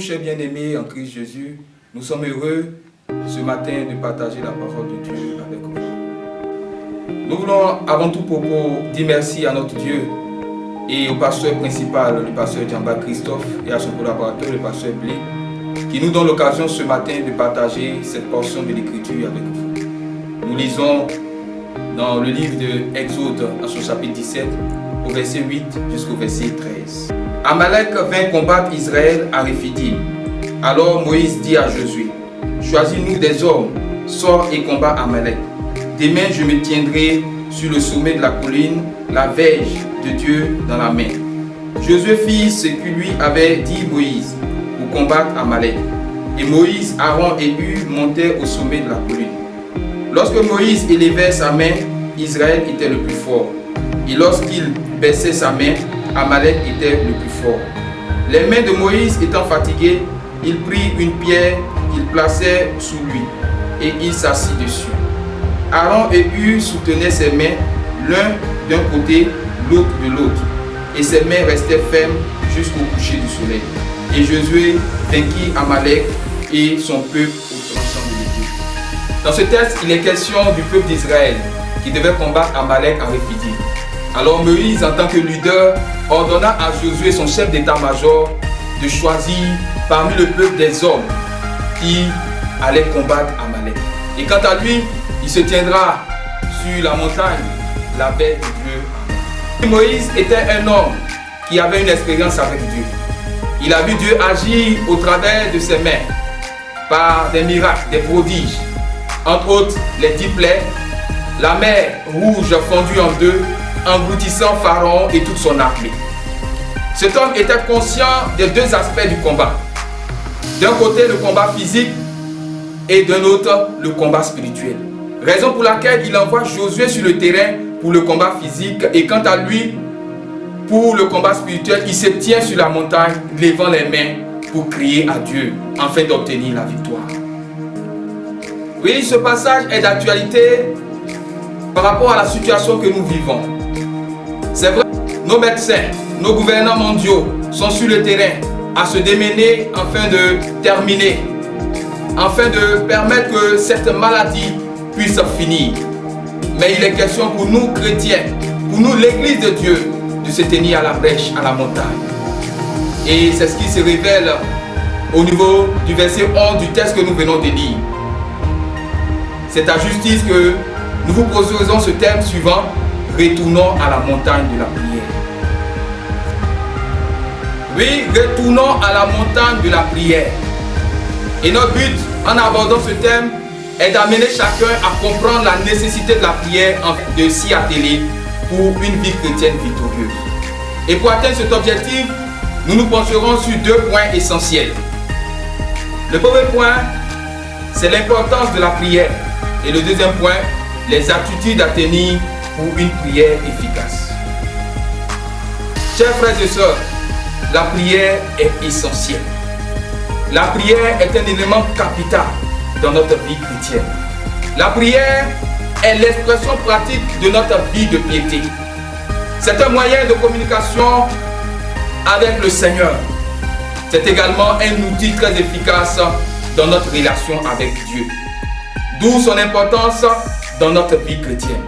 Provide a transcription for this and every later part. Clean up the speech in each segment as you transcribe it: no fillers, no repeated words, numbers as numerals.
chers bien-aimés en Christ Jésus, nous sommes heureux ce matin de partager la parole de Dieu avec vous. Nous voulons avant tout propos dire merci à notre Dieu et au pasteur principal, le pasteur Jean-Baptiste Christophe, et à son collaborateur, le pasteur Blé, qui nous donne l'occasion ce matin de partager cette portion de l'Écriture avec vous. Nous lisons dans le livre de Exode, à son chapitre 17, au verset 8 jusqu'au verset 13. Amalek vint combattre Israël à Rephidim. Alors Moïse dit à Josué, choisis-nous des hommes, sors et combat Amalek. Demain je me tiendrai sur le sommet de la colline, la verge de Dieu dans la main. Josué fit ce que lui avait dit Moïse pour combattre Amalek. Et Moïse, Aaron et Hur montèrent au sommet de la colline. Lorsque Moïse élevait sa main, Israël était le plus fort. Et lorsqu'il baissait sa main, Amalek était le plus fort. Les mains de Moïse étant fatiguées, il prit une pierre qu'il plaçait sous lui et il s'assit dessus. Aaron et Hur soutenaient ses mains, l'un d'un côté, l'autre de l'autre, et ses mains restaient fermes jusqu'au coucher du soleil. Et Josué vainquit Amalek et son peuple au tranchant de l'épée. Dans ce texte, il est question du peuple d'Israël qui devait combattre Amalek à Rephidim. Alors Moïse, en tant que leader, ordonna à Josué, son chef d'état-major, de choisir parmi le peuple des hommes qui allaient combattre Amalek. Et quant à lui, il se tiendra sur la montagne, la baie de Dieu. Moïse était un homme qui avait une expérience avec Dieu. Il a vu Dieu agir au travers de ses mains, par des miracles, des prodiges. Entre autres, les 10 plaies, la mer rouge fondue en deux, engloutissant Pharaon et toute son armée. Cet homme était conscient des deux aspects du combat. D'un côté, le combat physique et d'un autre, le combat spirituel. Raison pour laquelle il envoie Josué sur le terrain pour le combat physique et quant à lui, pour le combat spirituel, il se tient sur la montagne, levant les mains pour crier à Dieu afin d'obtenir la victoire. Oui, ce passage est d'actualité par rapport à la situation que nous vivons. C'est vrai, nos médecins, nos gouvernants mondiaux sont sur le terrain à se démener afin de terminer, afin de permettre que cette maladie puisse finir. Mais il est question pour nous chrétiens, pour nous l'église de Dieu, de se tenir à la brèche, à la montagne. Et c'est ce qui se révèle au niveau du verset 11 du texte que nous venons de lire. C'est à justice que nous vous poserons ce thème suivant, retournons à la montagne de la prière. Oui, retournons à la montagne de la prière. Et notre but en abordant ce thème est d'amener chacun à comprendre la nécessité de la prière, de s'y atteler pour une vie chrétienne victorieuse. Et pour atteindre cet objectif, nous nous pencherons sur deux points essentiels. Le premier point, c'est l'importance de la prière. Et le deuxième point, les attitudes à tenir pour une prière efficace. Chers frères et sœurs, la prière est essentielle. La prière est un élément capital dans notre vie chrétienne. La prière est l'expression pratique de notre vie de piété. C'est un moyen de communication avec le Seigneur. C'est également un outil très efficace dans notre relation avec Dieu. D'où son importance dans notre vie chrétienne.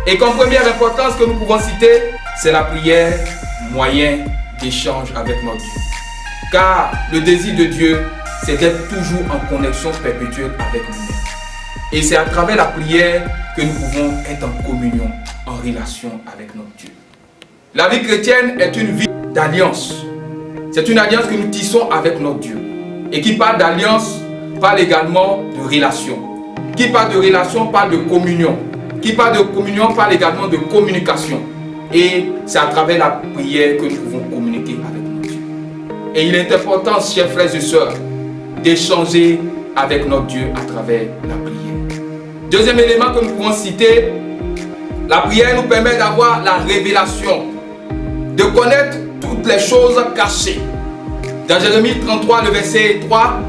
Et comme première importance que nous pouvons citer, c'est la prière, moyen d'échange avec notre Dieu. Car le désir de Dieu, c'est d'être toujours en connexion perpétuelle avec nous-mêmes. Et c'est à travers la prière que nous pouvons être en communion, en relation avec notre Dieu. La vie chrétienne est une vie d'alliance. C'est une alliance que nous tissons avec notre Dieu. Et qui parle d'alliance, parle également de relation. Qui parle de relation, parle de communion. Qui parle de communion, parle également de communication. Et c'est à travers la prière que nous pouvons communiquer avec notre Dieu. Et il est important, chers frères et sœurs, d'échanger avec notre Dieu à travers la prière. Deuxième élément que nous pouvons citer, la prière nous permet d'avoir la révélation, de connaître toutes les choses cachées. Dans Jérémie 33, le verset 3,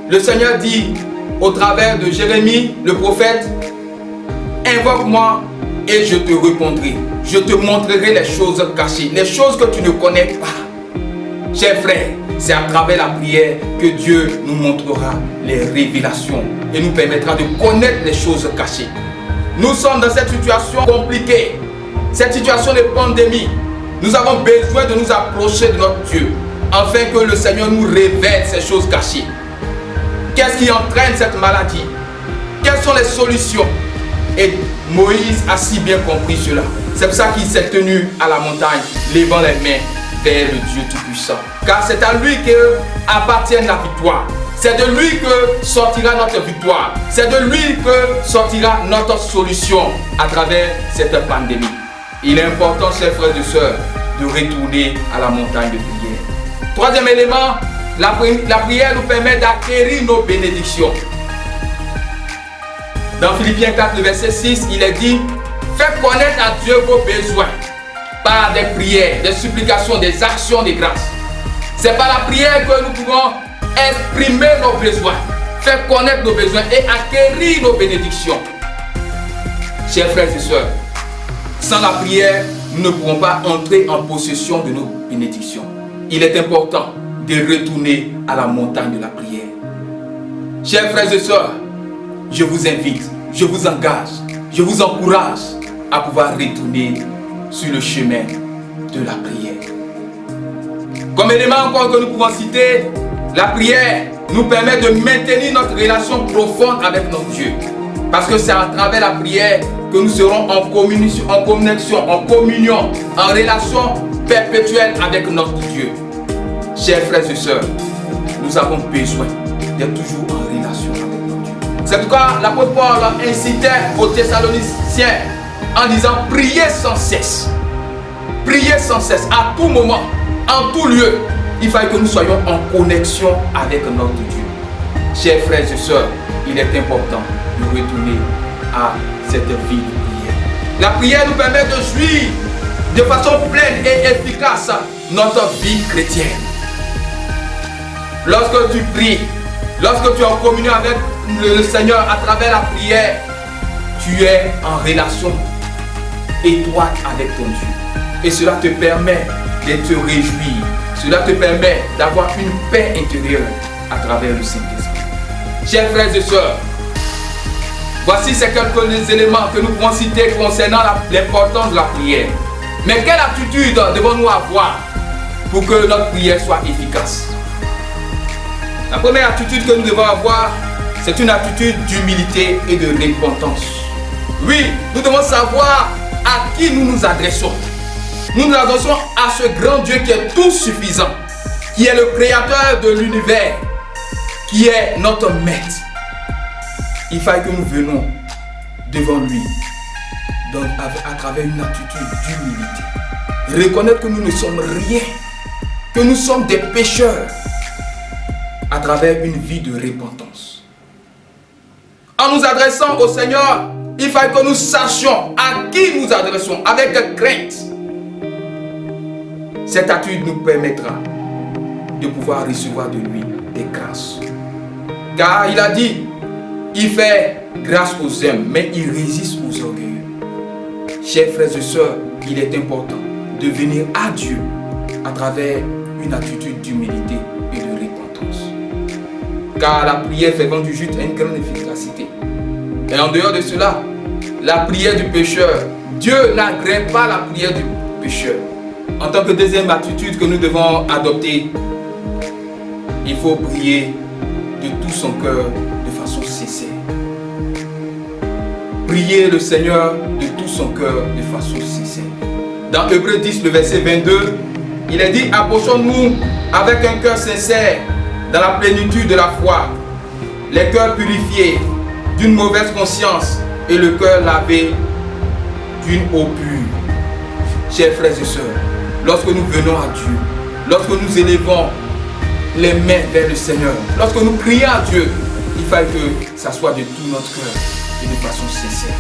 le Seigneur dit au travers de Jérémie, le prophète, « Invoque-moi et je te répondrai. Je te montrerai les choses cachées, les choses que tu ne connais pas. » Chers frères, c'est à travers la prière que Dieu nous montrera les révélations et nous permettra de connaître les choses cachées. Nous sommes dans cette situation compliquée, cette situation de pandémie. Nous avons besoin de nous approcher de notre Dieu, afin que le Seigneur nous révèle ces choses cachées. Qu'est-ce qui entraîne cette maladie? Quelles sont les solutions? Et Moïse a si bien compris cela. C'est pour ça qu'il s'est tenu à la montagne, levant les mains vers le Dieu Tout-Puissant. Car c'est à lui que appartient la victoire. C'est de lui que sortira notre victoire. C'est de lui que sortira notre solution à travers cette pandémie. Il est important, chers frères et sœurs, de retourner à la montagne de prière. Troisième élément, la prière nous permet d'acquérir nos bénédictions. Dans Philippiens 4, le verset 6, il est dit: faites connaître à Dieu vos besoins par des prières, des supplications, des actions de grâce. C'est par la prière que nous pouvons exprimer nos besoins, faire connaître nos besoins et acquérir nos bénédictions. Chers frères et sœurs, sans la prière, nous ne pourrons pas entrer en possession de nos bénédictions. Il est important de retourner à la montagne de la prière. Chers frères et sœurs, je vous invite, je vous engage, je vous encourage à pouvoir retourner sur le chemin de la prière. Comme élément encore que nous pouvons citer, la prière nous permet de maintenir notre relation profonde avec notre Dieu. Parce que c'est à travers la prière que nous serons en connexion, en communion, en relation perpétuelle avec notre Dieu. Chers frères et sœurs, nous avons besoin d'être toujours en relation avec notre Dieu. C'est pourquoi l'apôtre Paul incitait aux Thessaloniciens en disant: priez sans cesse. Priez sans cesse, à tout moment, en tout lieu. Il faut que nous soyons en connexion avec notre Dieu. Chers frères et sœurs, il est important de retourner à cette vie de prière. La prière nous permet de jouir de façon pleine et efficace notre vie chrétienne. Lorsque tu pries, lorsque tu es en communion avec le Seigneur à travers la prière, tu es en relation étroite avec ton Dieu. Et cela te permet de te réjouir. Cela te permet d'avoir une paix intérieure à travers le Saint-Esprit. Chers frères et sœurs, voici ces quelques éléments que nous pouvons citer concernant l'importance de la prière. Mais quelle attitude devons-nous avoir pour que notre prière soit efficace? La première attitude que nous devons avoir, c'est une attitude d'humilité et de repentance. Oui, nous devons savoir à qui nous nous adressons. Nous nous adressons à ce grand Dieu qui est tout suffisant, qui est le créateur de l'univers, qui est notre maître. Il faut que nous venons devant lui à travers une attitude d'humilité. Reconnaître que nous ne sommes rien, que nous sommes des pécheurs à travers une vie de repentance. En nous adressant au Seigneur, il faut que nous sachions à qui nous adressons avec crainte. Cette attitude nous permettra de pouvoir recevoir de lui des grâces. Car il a dit, il fait grâce aux hommes, mais il résiste aux orgueilleux. Chers frères et sœurs, il est important de venir à Dieu à travers une attitude d'humilité et de repentance. Car la prière fervente du juste a une grande efficacité. Et en dehors de cela, la prière du pécheur, Dieu n'agrée pas la prière du pécheur. En tant que deuxième attitude que nous devons adopter, il faut prier de tout son cœur, de façon sincère. Prier le Seigneur de tout son cœur, de façon sincère. Dans Hébreux 10, le verset 22, il est dit: approchons-nous avec un cœur sincère, dans la plénitude de la foi, les cœurs purifiés d'une mauvaise conscience et le cœur lavé d'une eau pure. Chers frères et sœurs, lorsque nous venons à Dieu, lorsque nous élevons les mains vers le Seigneur, lorsque nous prions à Dieu, il faut que ça soit de tout notre cœur et de façon sincère.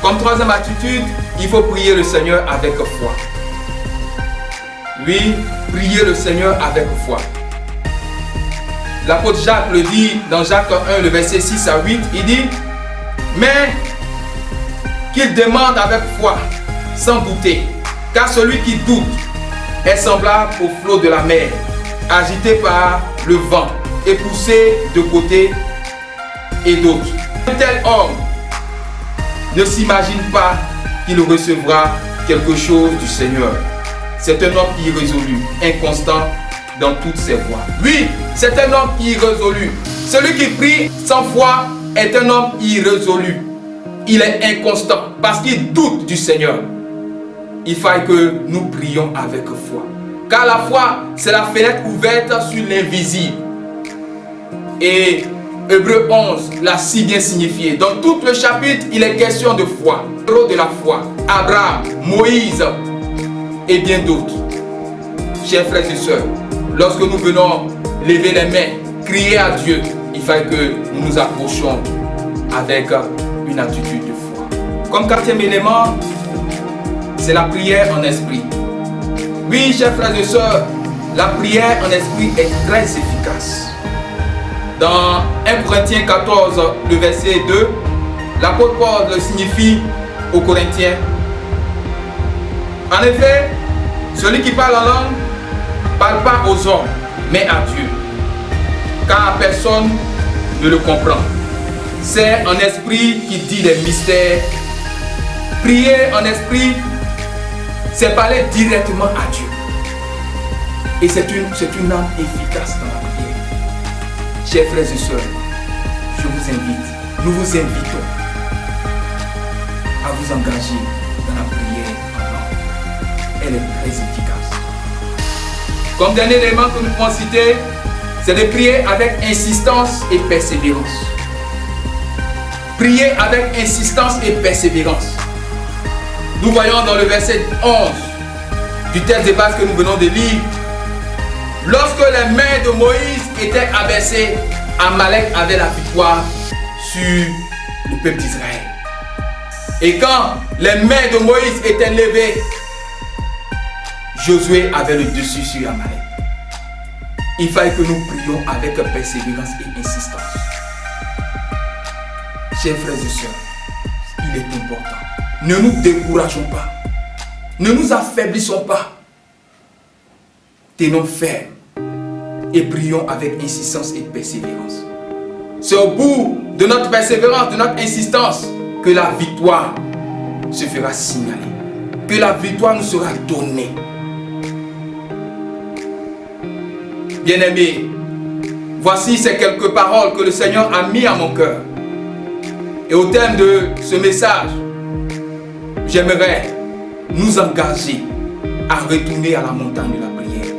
Comme troisième attitude, il faut prier le Seigneur avec foi. Oui, prier le Seigneur avec foi. L'apôtre Jacques le dit dans Jacques 1, le verset 6 à 8, il dit: mais qu'il demande avec foi, sans douter, car celui qui doute est semblable au flot de la mer, agité par le vent et poussé de côté et d'autre. Un tel homme ne s'imagine pas qu'il recevra quelque chose du Seigneur. C'est un homme irrésolu, inconstant dans toutes ses voies. Oui, c'est un homme irrésolu. Celui qui prie sans foi est un homme irrésolu. Il est inconstant parce qu'il doute du Seigneur. Il faut que nous prions avec foi. Car la foi, c'est la fenêtre ouverte sur l'invisible. Et Hébreux 11 l'a si bien signifié. Dans tout le chapitre, il est question de foi. Héros de la foi, Abraham, Moïse et bien d'autres. Chers frères et sœurs, lorsque nous venons lever les mains, crier à Dieu, il faut que nous nous approchions avec une attitude de foi. Comme quatrième élément, c'est la prière en esprit. Oui, chers frères et sœurs, la prière en esprit est très efficace. Dans 1 Corinthiens 14, le verset 2, l'apôtre Paul le signifie aux Corinthiens. En effet, celui qui parle en langue ne parle pas aux hommes, mais à Dieu, car personne ne le comprend. C'est en esprit qui dit les mystères. Prier en esprit, c'est parler directement à Dieu. Et c'est une arme efficace dans la prière. Chers frères et sœurs, je vous invite, nous vous invitons à vous engager dans la prière en langue. Elle est très efficace. Comme dernier élément que nous pouvons citer, c'est de prier avec insistance et persévérance. Prier avec insistance et persévérance. Nous voyons dans le verset 11 du texte de base que nous venons de lire, lorsque les mains de Moïse étaient abaissées, Amalek avait la victoire sur le peuple d'Israël. Et quand les mains de Moïse étaient levées, Josué avait le dessus sur Amalek. Il fallait que nous prions avec persévérance et insistance. Chers frères et sœurs, il est important. Ne nous décourageons pas. Ne nous affaiblissons pas. Tenons ferme et prions avec insistance et persévérance. C'est au bout de notre persévérance, de notre insistance, que la victoire se fera signaler, que la victoire nous sera donnée. Bien-aimés, voici ces quelques paroles que le Seigneur a mis à mon cœur. Et au terme de ce message, j'aimerais nous engager à retourner à la montagne de la prière.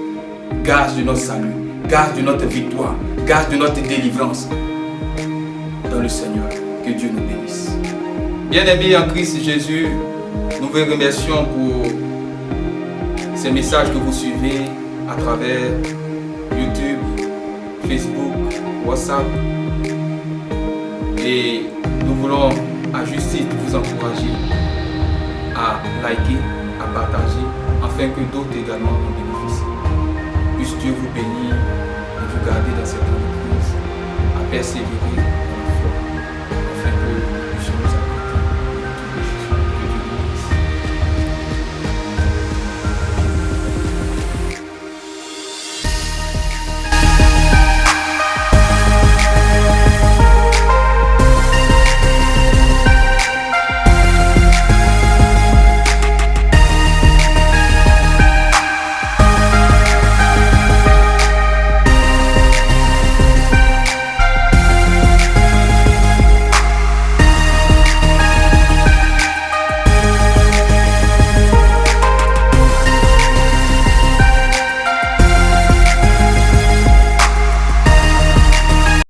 Gage de notre salut, gage de notre victoire, gage de notre délivrance dans le Seigneur. Que Dieu nous bénisse. Bien-aimés en Christ Jésus, nous vous remercions pour ces messages que vous suivez à travers YouTube, Facebook, WhatsApp. Et nous voulons à juste titre vous encourager à liker, à partager, afin que d'autres également en bénéficient. Puisse Dieu vous bénir et vous garder dans cette entreprise, à persévérer